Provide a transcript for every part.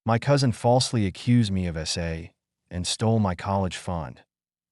My cousin falsely accused me of SA and stole my college fund.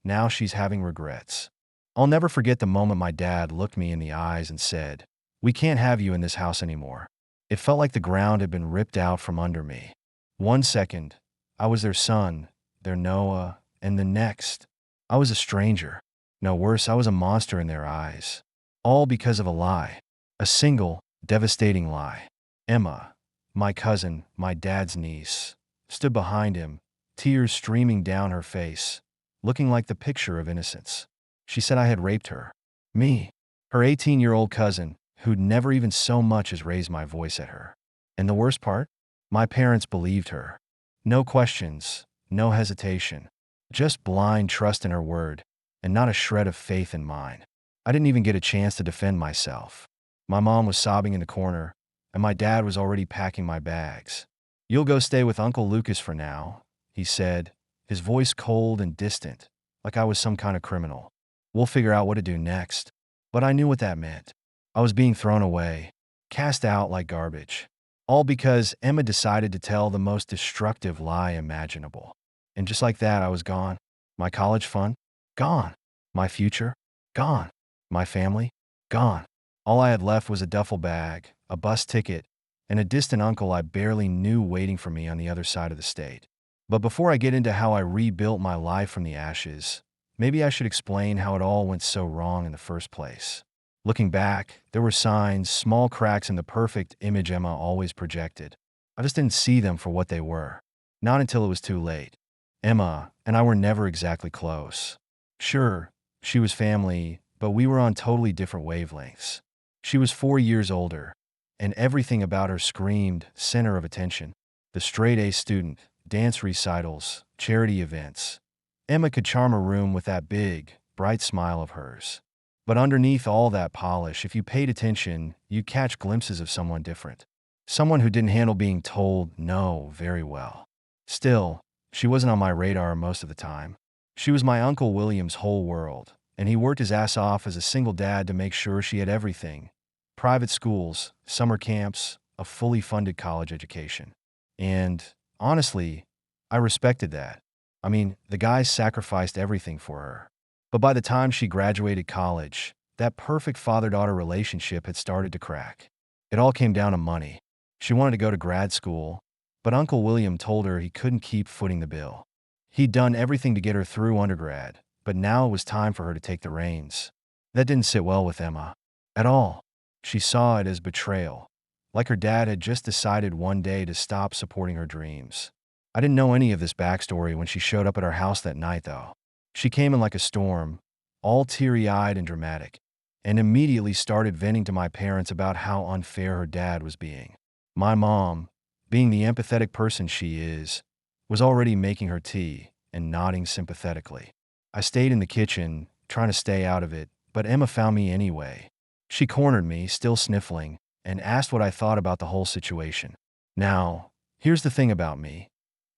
Now she's having regrets. I'll never forget the moment my dad looked me in the eyes and said, "We can't have you in this house anymore." It felt like the ground had been ripped out from under me. One second, I was their son, their Noah, and the next, I was a stranger. No, worse, I was a monster in their eyes. All because of a lie. A single, devastating lie. Emma, my cousin, my dad's niece, stood behind him, tears streaming down her face, looking like the picture of innocence. She said I had raped her. Me, her 18-year-old cousin, who'd never even so much as raised my voice at her. And the worst part? My parents believed her. No questions, no hesitation, just blind trust in her word, and not a shred of faith in mine. I didn't even get a chance to defend myself. My mom was sobbing in the corner, and my dad was already packing my bags. "You'll go stay with Uncle Lucas for now," he said, his voice cold and distant, like I was some kind of criminal. "We'll figure out what to do next." But I knew what that meant. I was being thrown away, cast out like garbage. All because Emma decided to tell the most destructive lie imaginable. And just like that, I was gone. My college fund? Gone. My future? Gone. My family? Gone. All I had left was a duffel bag, a bus ticket, and a distant uncle I barely knew waiting for me on the other side of the state. But before I get into how I rebuilt my life from the ashes, maybe I should explain how it all went so wrong in the first place. Looking back, there were signs, small cracks in the perfect image Emma always projected. I just didn't see them for what they were. Not until it was too late. Emma and I were never exactly close. Sure, she was family, but we were on totally different wavelengths. She was 4 years older, and everything about her screamed center of attention. The straight-A student, dance recitals, charity events. Emma could charm a room with that big, bright smile of hers. But underneath all that polish, if you paid attention, you'd catch glimpses of someone different. Someone who didn't handle being told no very well. Still, she wasn't on my radar most of the time. She was my Uncle William's whole world, and he worked his ass off as a single dad to make sure she had everything. Private schools, summer camps, a fully funded college education. And, honestly, I respected that. I mean, the guy sacrificed everything for her. But by the time she graduated college, that perfect father-daughter relationship had started to crack. It all came down to money. She wanted to go to grad school, but Uncle William told her he couldn't keep footing the bill. He'd done everything to get her through undergrad, but now it was time for her to take the reins. That didn't sit well with Emma. At all. She saw it as betrayal, like her dad had just decided one day to stop supporting her dreams. I didn't know any of this backstory when she showed up at our house that night, though. She came in like a storm, all teary-eyed and dramatic, and immediately started venting to my parents about how unfair her dad was being. My mom, being the empathetic person she is, was already making her tea and nodding sympathetically. I stayed in the kitchen, trying to stay out of it, but Emma found me anyway. She cornered me, still sniffling, and asked what I thought about the whole situation. Now, here's the thing about me.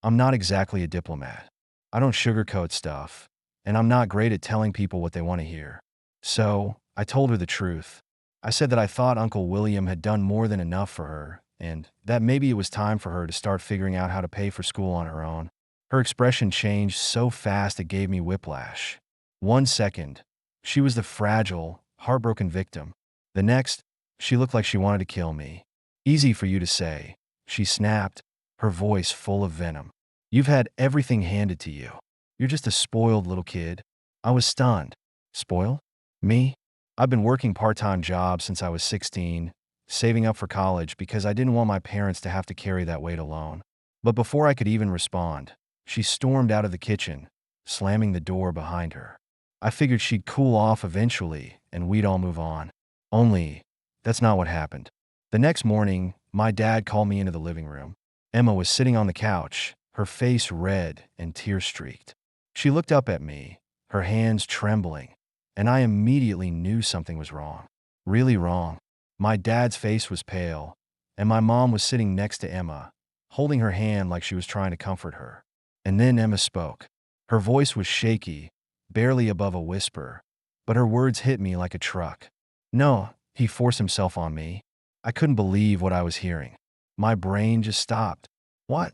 I'm not exactly a diplomat. I don't sugarcoat stuff, and I'm not great at telling people what they want to hear. So, I told her the truth. I said that I thought Uncle William had done more than enough for her, and that maybe it was time for her to start figuring out how to pay for school on her own. Her expression changed so fast it gave me whiplash. One second, she was the fragile, heartbroken victim. The next, she looked like she wanted to kill me. "Easy for you to say," she snapped, her voice full of venom. "You've had everything handed to you. You're just a spoiled little kid." I was stunned. Spoiled? Me? I've been working part-time jobs since I was 16, saving up for college because I didn't want my parents to have to carry that weight alone. But before I could even respond, she stormed out of the kitchen, slamming the door behind her. I figured she'd cool off eventually and we'd all move on. Only, that's not what happened. The next morning, my dad called me into the living room. Emma was sitting on the couch, her face red and tear-streaked. She looked up at me, her hands trembling, and I immediately knew something was wrong. Really wrong. My dad's face was pale, and my mom was sitting next to Emma, holding her hand like she was trying to comfort her. And then Emma spoke. Her voice was shaky, barely above a whisper, but her words hit me like a truck. "No," he forced himself on me. I couldn't believe what I was hearing. My brain just stopped. "What?"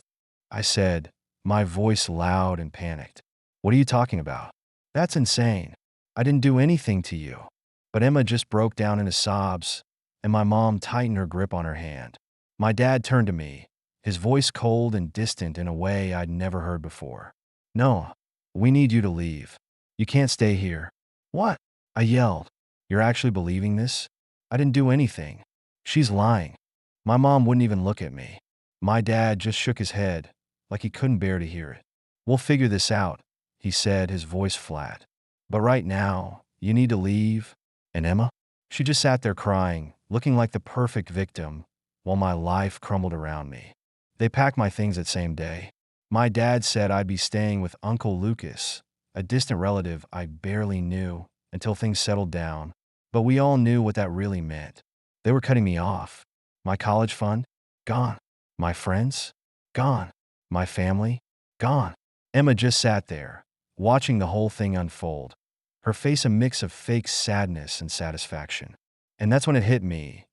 I said, my voice loud and panicked. What are you talking about? That's insane. I didn't do anything to you. But Emma just broke down into sobs, and my mom tightened her grip on her hand. My dad turned to me, his voice cold and distant in a way I'd never heard before. No, we need you to leave. You can't stay here. What? I yelled. You're actually believing this? I didn't do anything. She's lying. My mom wouldn't even look at me. My dad just shook his head, like he couldn't bear to hear it. We'll figure this out, he said, his voice flat. But right now, you need to leave. And Emma? She just sat there crying, looking like the perfect victim, while my life crumbled around me. They packed my things that same day. My dad said I'd be staying with Uncle Lucas, a distant relative I barely knew, until things settled down. But we all knew what that really meant. They were cutting me off. My college fund? Gone. My friends? Gone. My family? Gone. Emma just sat there, watching the whole thing unfold, her face a mix of fake sadness and satisfaction. And that's when it hit me.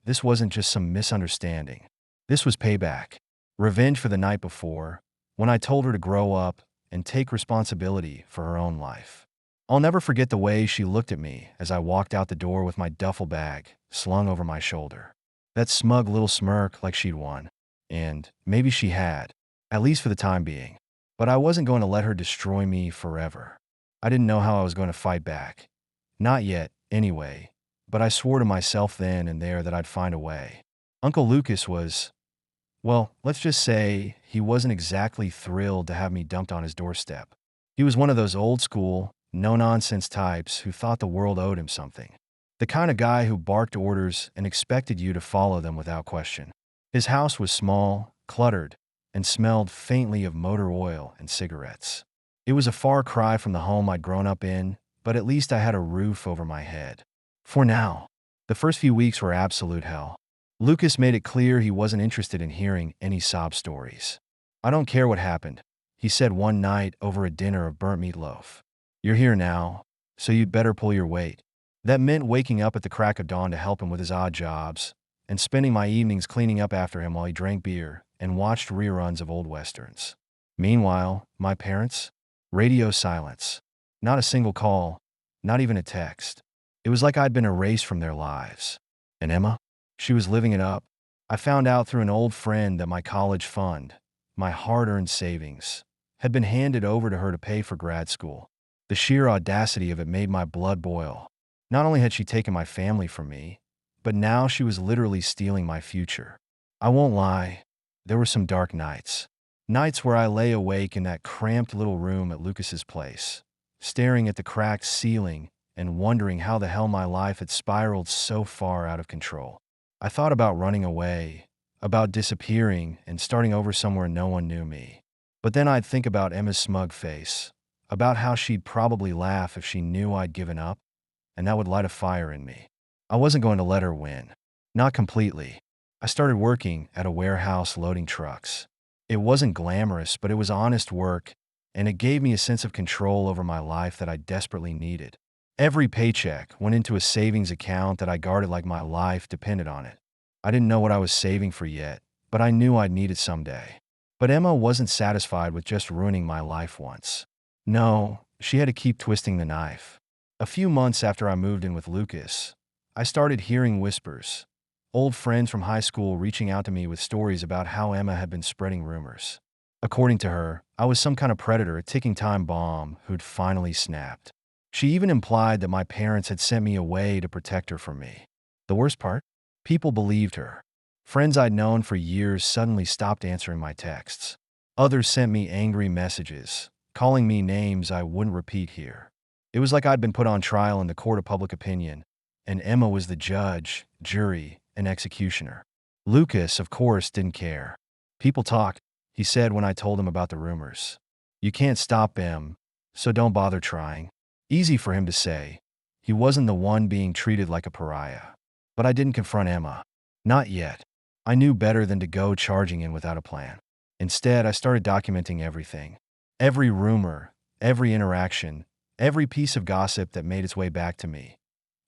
This wasn't just some misunderstanding. This was payback. Revenge for the night before, when I told her to grow up and take responsibility for her own life. I'll never forget the way she looked at me as I walked out the door with my duffel bag slung over my shoulder. That smug little smirk like she'd won. And maybe she had, at least for the time being. But I wasn't going to let her destroy me forever. I didn't know how I was going to fight back. Not yet, anyway. But I swore to myself then and there that I'd find a way. Uncle Lucas was, well, let's just say he wasn't exactly thrilled to have me dumped on his doorstep. He was one of those old school, no-nonsense types who thought the world owed him something. The kind of guy who barked orders and expected you to follow them without question. His house was small, cluttered, and smelled faintly of motor oil and cigarettes. It was a far cry from the home I'd grown up in, but at least I had a roof over my head. For now. The first few weeks were absolute hell. Lucas made it clear he wasn't interested in hearing any sob stories. I don't care what happened, he said one night over a dinner of burnt meatloaf. You're here now, so you'd better pull your weight. That meant waking up at the crack of dawn to help him with his odd jobs, and spending my evenings cleaning up after him while he drank beer and watched reruns of old westerns. Meanwhile, my parents? Radio silence. Not a single call, not even a text. It was like I'd been erased from their lives. And Emma? She was living it up. I found out through an old friend that my college fund, my hard-earned savings, had been handed over to her to pay for grad school. The sheer audacity of it made my blood boil. Not only had she taken my family from me, but now she was literally stealing my future. I won't lie, there were some dark nights. Nights where I lay awake in that cramped little room at Lucas's place, staring at the cracked ceiling and wondering how the hell my life had spiraled so far out of control. I thought about running away, about disappearing and starting over somewhere no one knew me. But then I'd think about Emma's smug face, about how she'd probably laugh if she knew I'd given up, and that would light a fire in me. I wasn't going to let her win. Not completely. I started working at a warehouse loading trucks. It wasn't glamorous, but it was honest work, and it gave me a sense of control over my life that I desperately needed. Every paycheck went into a savings account that I guarded like my life depended on it. I didn't know what I was saving for yet, but I knew I'd need it someday. But Emma wasn't satisfied with just ruining my life once. No, she had to keep twisting the knife. A few months after I moved in with Lucas, I started hearing whispers. Old friends from high school reaching out to me with stories about how Emma had been spreading rumors. According to her, I was some kind of predator, a ticking time bomb who'd finally snapped. She even implied that my parents had sent me away to protect her from me. The worst part? People believed her. Friends I'd known for years suddenly stopped answering my texts. Others sent me angry messages, calling me names I wouldn't repeat here. It was like I'd been put on trial in the court of public opinion, and Emma was the judge, jury, and executioner. Lucas, of course, didn't care. People talked, he said when I told him about the rumors. You can't stop them, so don't bother trying. Easy for him to say. He wasn't the one being treated like a pariah. But I didn't confront Emma. Not yet. I knew better than to go charging in without a plan. Instead, I started documenting everything. Every rumor, every interaction, every piece of gossip that made its way back to me.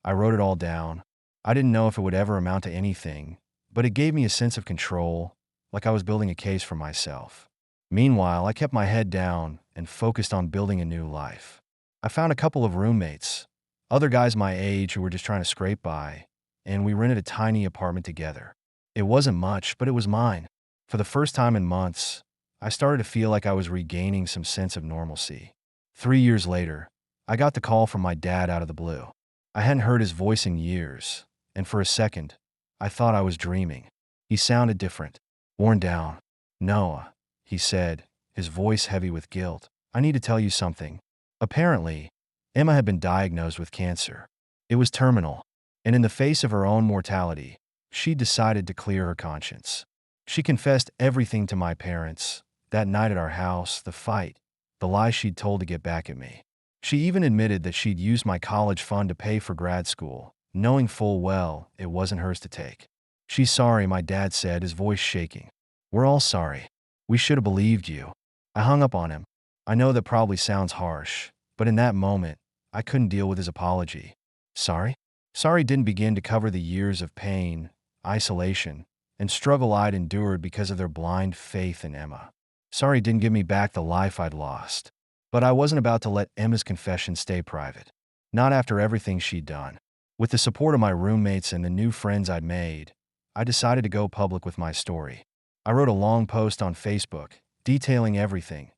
I wrote it all down. I didn't know if it would ever amount to anything, but it gave me a sense of control, like I was building a case for myself. Meanwhile, I kept my head down and focused on building a new life. I found a couple of roommates, other guys my age who were just trying to scrape by, and we rented a tiny apartment together. It wasn't much, but it was mine. For the first time in months, I started to feel like I was regaining some sense of normalcy. 3 years later, I got the call from my dad out of the blue. I hadn't heard his voice in years, and for a second, I thought I was dreaming. He sounded different, worn down. "Noah," he said, his voice heavy with guilt, "I need to tell you something." Apparently, Emma had been diagnosed with cancer. It was terminal, and in the face of her own mortality, she decided to clear her conscience. She confessed everything to my parents, that night at our house, the fight, the lies she'd told to get back at me. She even admitted that she'd used my college fund to pay for grad school, knowing full well it wasn't hers to take. "She's sorry," my dad said, his voice shaking. "We're all sorry. We should have believed you." I hung up on him. I know that probably sounds harsh, but in that moment, I couldn't deal with his apology. Sorry? Sorry didn't begin to cover the years of pain, isolation, and struggle I'd endured because of their blind faith in Emma. Sorry didn't give me back the life I'd lost. But I wasn't about to let Emma's confession stay private. Not after everything she'd done. With the support of my roommates and the new friends I'd made, I decided to go public with my story. I wrote a long post on Facebook, detailing everything: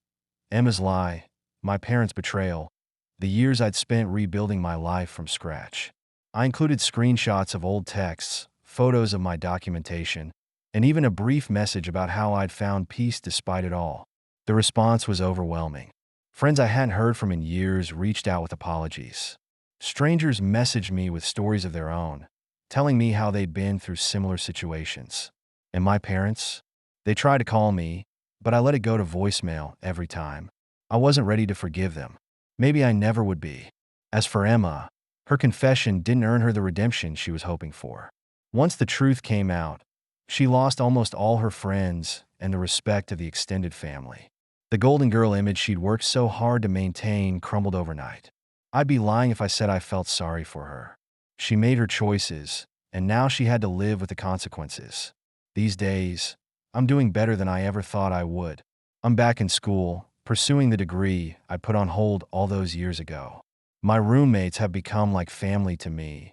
Emma's lie, my parents' betrayal, the years I'd spent rebuilding my life from scratch. I included screenshots of old texts, photos of my documentation, and even a brief message about how I'd found peace despite it all. The response was overwhelming. Friends I hadn't heard from in years reached out with apologies. Strangers messaged me with stories of their own, telling me how they'd been through similar situations. And my parents? They tried to call me, but I let it go to voicemail every time. I wasn't ready to forgive them. Maybe I never would be. As for Emma, her confession didn't earn her the redemption she was hoping for. Once the truth came out, she lost almost all her friends and the respect of the extended family. The golden girl image she'd worked so hard to maintain crumbled overnight. I'd be lying if I said I felt sorry for her. She made her choices, and now she had to live with the consequences. These days, I'm doing better than I ever thought I would. I'm back in school, pursuing the degree I put on hold all those years ago. My roommates have become like family to me,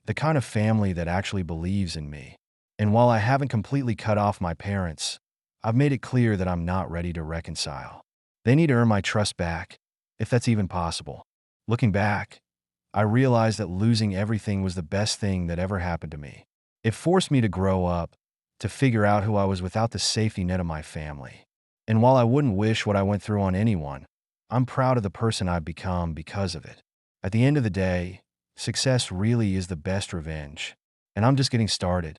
the kind of family that actually believes in me. And while I haven't completely cut off my parents, I've made it clear that I'm not ready to reconcile. They need to earn my trust back, if that's even possible. Looking back, I realized that losing everything was the best thing that ever happened to me. It forced me to grow up, to figure out who I was without the safety net of my family. And while I wouldn't wish what I went through on anyone, I'm proud of the person I've become because of it. At the end of the day, success really is the best revenge. And I'm just getting started.